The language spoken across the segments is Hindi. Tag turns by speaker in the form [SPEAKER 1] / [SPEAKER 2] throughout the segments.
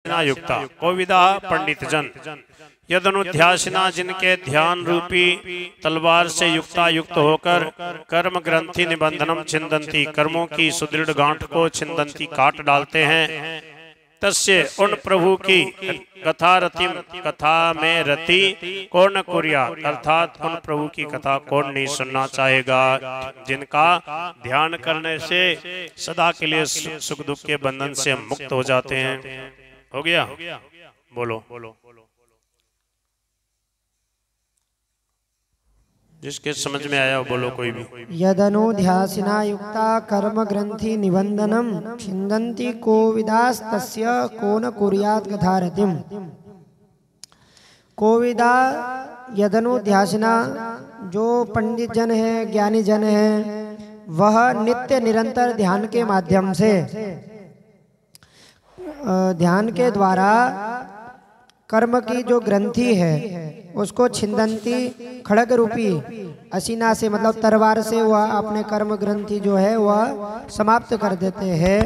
[SPEAKER 1] युक्ता कोविदा पंडित जन यदनुध्यासिना जिनके ध्यान रूपी तलवार से युक्त होकर कर्म ग्रंथि निबंधनम छिंदंती कर्मों की सुदृढ़ गांठ को छिंदंती काट डालते हैं। तस्य उन प्रभु की कथा में रति कौन कुर्या अर्थात उन प्रभु की कथा कौन नहीं सुनना चाहेगा जिनका ध्यान करने से सदा के लिए सुख दुख के बंधन से हम मुक्त हो जाते हैं। हो गया? बोलो जिसके समझ में आया बोलो कोई भी।
[SPEAKER 2] यदनुध्यासिना युक्ता कर्म ग्रंथि निबंधनम छिंदन्ति कोविदास्तस्य को न कुर्यात् कथारतिम। कोविदा यदनुध्यासिना जो पंडित जन है ज्ञानी जन है वह नित्य निरंतर ध्यान के माध्यम से ध्यान के द्वारा कर्म की जो ग्रंथि है उसको छिंदंती खड़ग रूपी असीना से मतलब तलवार से वह अपने कर्म ग्रंथि जो है वह समाप्त कर देते हैं।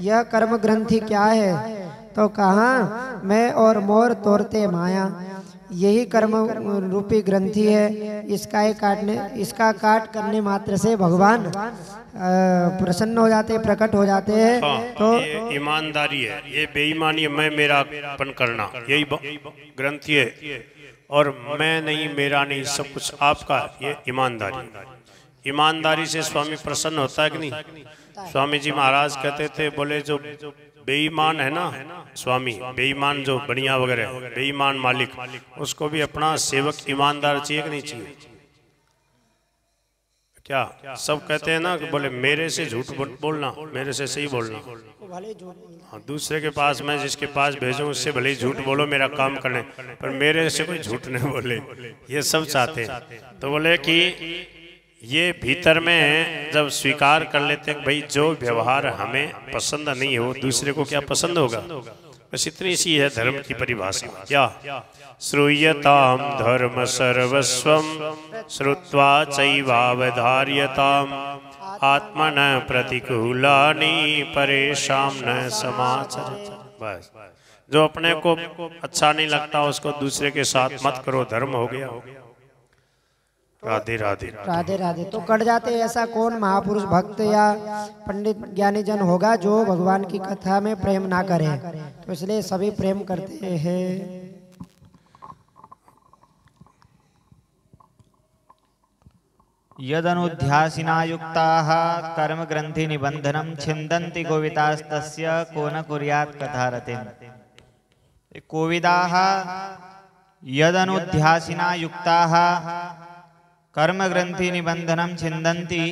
[SPEAKER 2] यह कर्म ग्रंथि क्या है तो कहा मैं और मोर तोड़ते माया, यही कर्म रूपी ग्रंथि है। इसका काट करने मात्र से भगवान प्रसन्न हो जाते प्रकट हो जाते हैं। तो
[SPEAKER 1] ये ईमानदारी है, ये बेईमानी मैं मेरापन करना यही ग्रंथि है और मैं नहीं मेरा नहीं सब कुछ आपका, ये ईमानदारी। ईमानदारी से स्वामी प्रसन्न होता है कि नहीं? स्वामी जी महाराज कहते थे बोले जो बेईमान है ना स्वामी, बेईमान जो बढ़िया वगैरह बेईमान मालिक उसको भी अपना सेवक ईमानदार चाहिए कि नहीं चाहिए? क्या सब कहते हैं ना कि बोले मेरे से झूठ बोलना मेरे से सही बोलना, दूसरे के पास मैं जिसके पास भेजूं उससे भले ही झूठ बोलो मेरा काम करने पर मेरे से कोई झूठ नहीं बोले, ये सब चाहते हैं। तो बोले कि ये भीतर में जब स्वीकार कर लेते हैं भाई जो व्यवहार हमें पसंद नहीं हो दूसरे को क्या पसंद होगा, बस इतनी सी है धर्म की परिभाषा। क्या? श्रूयताम धर्म सर्वस्वम श्रुत्वा चैवावधार्यताम आत्मन प्रतिकूलानि परेशान न समाचरित। बस जो अपने को अच्छा नहीं लगता उसको दूसरे के साथ मत करो, धर्म हो गया। राधे राधे
[SPEAKER 2] राधे राधे। तो कट जाते ऐसा कौन महापुरुष भक्त या पंडित ज्ञानी जन होगा जो भगवान की कथा में प्रेम ना करे, तो इसलिए सभी प्रेम करते हैं।
[SPEAKER 3] यदनुध्यासिना युक्ताः कर्म ग्रंथि निबंधनम छिंदन्ति कोविदास्तस्य को न कुर्यात् कथारतिम। कोविदाः यदनुध्यासिना युक्ताः कर्म ग्रंथि निबंधनम छिंदन्ति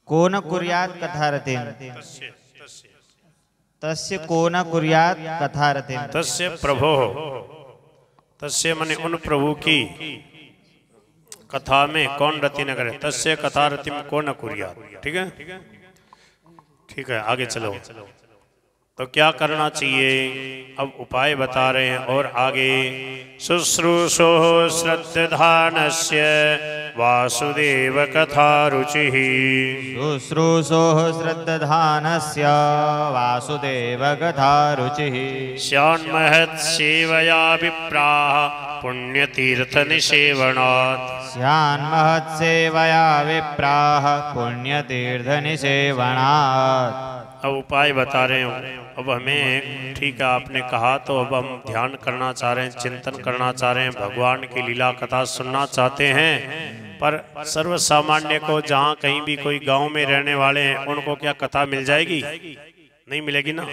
[SPEAKER 3] को न कुर्यात् कथारतिम। तस्य को न कुर्यात् कथारतिम।
[SPEAKER 1] तस्य प्रभो, तस्य माने उन प्रभु की कथा में कौन रति न करे, तस्य कथा रतिम को न कुर्यात्। ठीक है, ठीक है, आगे चलो। तो क्या करना चाहिए अब उपाय बता रहे हैं और आगे। शुश्रूषो श्रद्धानस्य वासुदेव कथा रुचि।
[SPEAKER 3] शुश्रूषो श्रद्धानस्य वासुदेव कथा रुचि।
[SPEAKER 1] स्यान्महत् सेवया विप्राः पुण्यतीर्थ निसेवनात्।
[SPEAKER 3] स्यान्महत् सेवया विप्राः पुण्यतीर्थ निसेवनात्।
[SPEAKER 1] अब उपाय बता रहे हूँ। अब हमें ठीक है आपने कहा तो अब हम ध्यान करना चाह रहे हैं, चिंतन करना चाह रहे हैं, भगवान की लीला कथा सुनना चाहते हैं। पर सर्व सामान्य को जहाँ कहीं भी कोई गांव में रहने वाले हैं उनको क्या कथा मिल जाएगी? नहीं मिलेगी ना।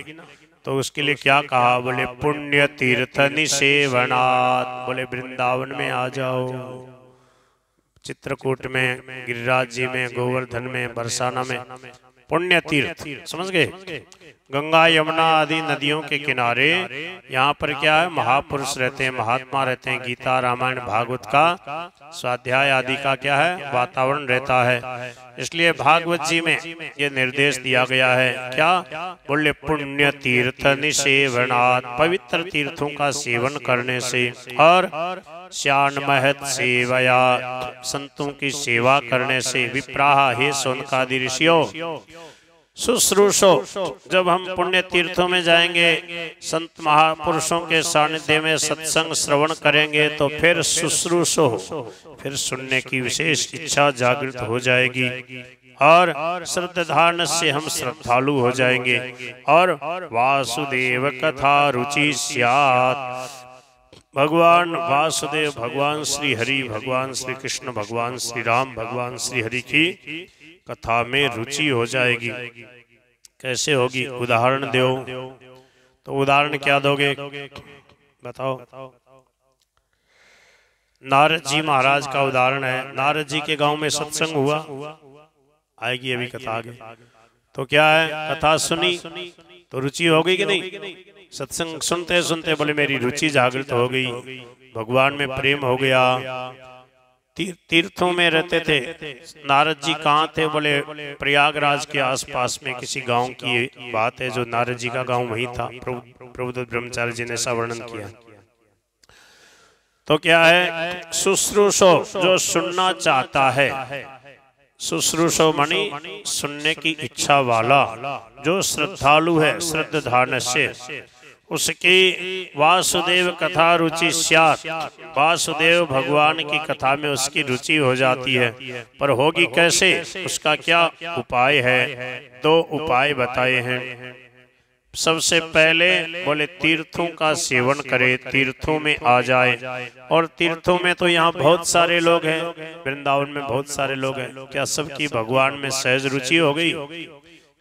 [SPEAKER 1] तो उसके लिए क्या कहा? बोले पुण्य तीर्थ निसेवनात्। बोले वृंदावन में आ जाओ, चित्रकूट में, गिरिराज जी में, गोवर्धन में, बरसाना में पुण्य तीर्थ समझ गए। गंगा यमुना आदि नदियों के किनारे यहाँ पर क्या है महापुरुष रहते हैं, महात्मा रहते हैं। गीता रामायण भागवत का स्वाध्याय आदि का क्या है वातावरण रहता है। इसलिए भागवत जी में ये निर्देश दिया गया है। क्या? बोले पुण्य तीर्थ निसेवनात्, पवित्र तीर्थों का सेवन करने से, और श्यान महत सेवया, संतों की सेवा करने से, विप्राह हे सोनकादि ऋषियों, शुश्रूषो, जब हम पुण्य तीर्थों में जाएंगे, संत महापुरुषों के सानिध्य में सत्संग श्रवण करेंगे, तो फिर शुश्रूषो, फिर सुनने की विशेष इच्छा जागृत हो जाएगी और श्रद्धान से हम श्रद्धालु हो जाएंगे और वासुदेव कथा रुचि स्यात्। भगवान वासुदेव, भगवान श्री हरि, भगवान श्री कृष्ण, भगवान श्री राम, भगवान श्री हरि की कथा में रुचि हो जाएगी। कैसे होगी? उदाहरण दो। तो उदाहरण क्या दोगे बताओ? नारद जी महाराज का उदाहरण है। नारद जी के गांव में सत्संग हुआ, आएगी अभी कथा आगे। तो क्या है, कथा सुनी तो रुचि हो गई कि नहीं? सत्संग सुनते सुनते बोले मेरी रुचि जागृत हो गई, भगवान में प्रेम हो गया। तीर्थों में रहते थे। नारद जी कहाँ थे? बोले प्रयागराज के आसपास में किसी गांव की बात है, जो नारद जी का गांव वही था। प्रबुद्ध ब्रह्मचारी जी ने ऐसा वर्णन किया। तो क्या है, शुश्रूषो, जो सुनना चाहता है। शुश्रूषो मणि सुनने की इच्छा वाला, जो श्रद्धालु है, श्रद्धान से, उसकी वासुदेव कथा रुचि स्यात्। वासुदेव भगवान की कथा में उसकी रुचि हो जाती है। पर होगी कैसे? उसका क्या उपाय है? 2 उपाय बताए हैं। सबसे पहले बोले तीर्थों का सेवन करे, तीर्थों में आ जाए। और तीर्थों में तो यहाँ बहुत सारे लोग हैं, वृंदावन में बहुत सारे लोग हैं। क्या सबकी भगवान में सहज रुचि हो गई?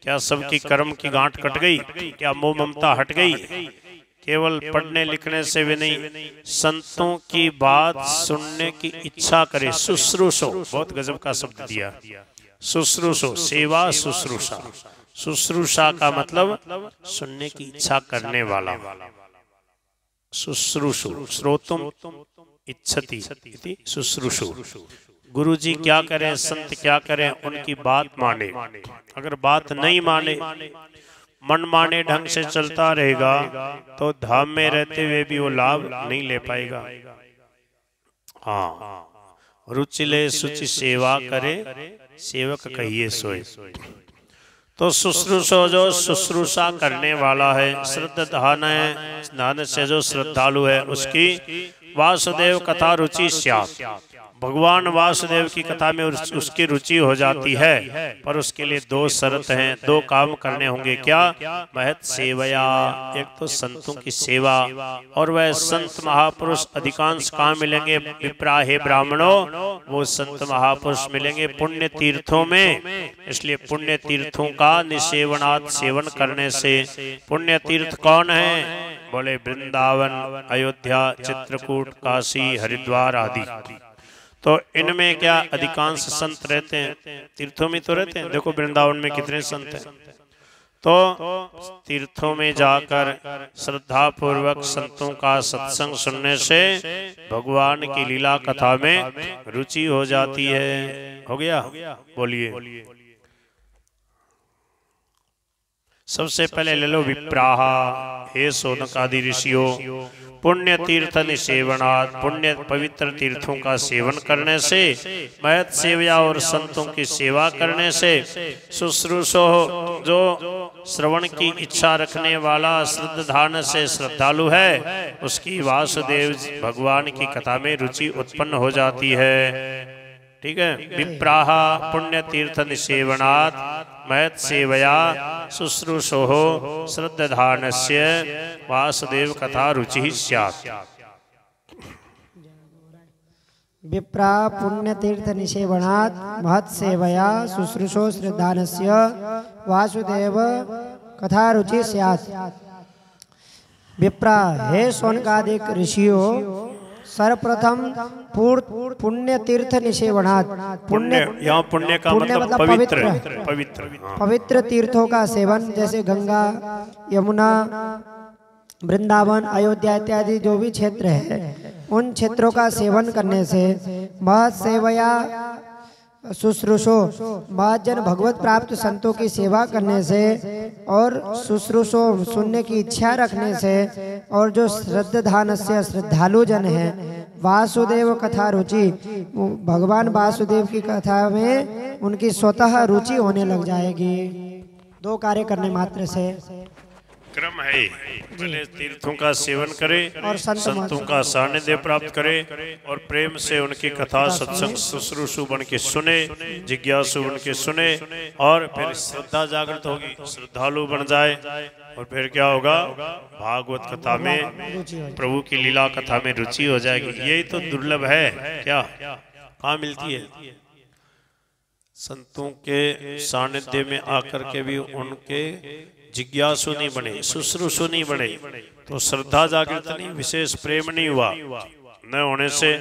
[SPEAKER 1] क्या सबकी कर्म की गांठ कट गई? क्या मोह ममता हट गई? केवल पढ़ने लिखने से भी नहीं, संतों की बात सुनने की इच्छा करे। शुश्रूषो, बहुत गजब का शब्द दिया। शुश्रूषो, सेवा शुश्रूषा। शुश्रूषा का मतलब सुनने की इच्छा करने वाला। शुश्रूषु, श्रोतुम इच्छति इति शुश्रूषु। गुरु जी क्या करें, संत क्या करें, उनकी बात माने। अगर बात नहीं माने, मन माने ढंग से चलता रहेगा, तो धाम में रहते हुए भी वो लाभ नहीं ले पाएगा। हाँ, रुचि ले सुचि सेवा करे, सेवक कहिए सोए। तो शुश्रूषो, जो शुश्रूषा करने वाला है, श्रद्धान से जो श्रद्धालु है, उसकी वासुदेव कथा रुचि स्यात्। भगवान वासुदेव की कथा में उसकी रुचि हो जाती है। पर उसके लिए 2 शर्त हैं, 2 काम करने होंगे। क्या? महत सेवया, एक तो संतों की सेवा। और वह संत महापुरुष अधिकांश कहाँ मिलेंगे? विप्राहे ब्राह्मणों, वो संत महापुरुष मिलेंगे पुण्य तीर्थों में। इसलिए पुण्य तीर्थों का निसेवनात्, सेवन करने से। पुण्य तीर्थ कौन है? बोले वृंदावन, अयोध्या, चित्रकूट, काशी, हरिद्वार आदि। तो इनमें क्या अधिकांश संत रहते हैं? तीर्थों में तो रहते हैं। देखो वृंदावन में कितने संत हैं। तो तीर्थों में जाकर श्रद्धा पूर्वक संतों का सत्संग सुनने से भगवान की लीला कथा में रुचि हो जाती है। हो गया? बोलिए। सबसे पहले ले लो विप्राहा, हे शौनक आदि ऋषियों, पुण्य तीर्थ निसेवनात्, पुण्य पवित्र तीर्थों का सेवन करने से, महत सेवया और संतों की सेवा करने से, शुश्रूषो, जो श्रवण की इच्छा रखने वाला, श्रद्धान से श्रद्धालु है, उसकी वासुदेव भगवान की कथा में रुचि उत्पन्न हो जाती है। ठीक है? विप्राहा पुण्य तीर्थ निसेवनात् महत सेवया शुश्रूषो श्रद्धानस्य वासुदेव कथा रुचि स्यात्।
[SPEAKER 2] विप्रा पुण्य तीर्थ निसेवनात् महत सेवया शुश्रूषो श्रद्धानस्य वासुदेव कथा रुचि स्यात्। विप्रा, हे शौनकादिक ऋषियों, सर्वप्रथम पुण्य तीर्थ निसेवनात्, पुण्य
[SPEAKER 1] यहाँ पुण्य का मतलब
[SPEAKER 2] पवित्र तीर्थों का सेवन, जैसे गंगा, यमुना, वृंदावन, अयोध्या इत्यादि जो भी क्षेत्र है, उन क्षेत्रों का सेवन करने से, महत सेवया शुश्रूषो, महाजन भगवत प्राप्त संतों की सेवा करने से, और शुश्रूषो सुनने की इच्छा रखने से, और जो श्रद्धान से श्रद्धालु जन है, वासुदेव कथा रुचि, भगवान वासुदेव की कथा में उनकी स्वतः रुचि होने लग जाएगी। दो कार्य करने मात्र से
[SPEAKER 1] क्रम है। पहले तीर्थों का सेवन करे
[SPEAKER 2] और
[SPEAKER 1] संतों का सानिध्य प्राप्त करे और प्रेम से उनकी कथा सत्संग शुश्रूषु बन के सुने, जिज्ञासु बन के सुने और फिर श्रद्धा जागृत होगी, श्रद्धालु बन जाए और फिर क्या होगा, भागवत कथा में, प्रभु की लीला कथा में रुचि हो जाएगी। यही तो दुर्लभ है। क्या कहाँ मिलती है? संतों के सानिध्य में आकर के भी उनके जिज्ञासु नहीं बने, शुश्रूषु नहीं बने, तो श्रद्धा जागृत नहीं, विशेष प्रेम नहीं हुआ, न होने से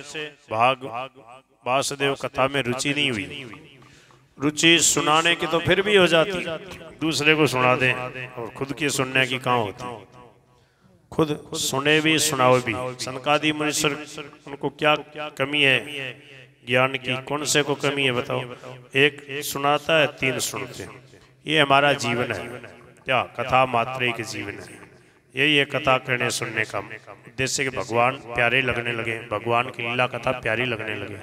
[SPEAKER 1] भाग वासुदेव कथा में रुचि नहीं हुई। रुचि सुनाने की तो फिर भी हो जाती, दूसरे को सुना दें, और खुद की सुनने की कहाँ होती। खुद सुने भी सुनाओ भी। सनकादि मुनीश्वर, उनको क्या कमी है ज्ञान की? कौन से को कमी है बताओ? एक सुनाता है, तीन सुनते हैं। ये हमारा जीवन है। क्या कथा मात्र एक जीवन है। यही है कथा करने सुनने का उद्देश्य कि भगवान प्यारे लगने लगे, भगवान की लीला कथा प्यारी लगने लगे।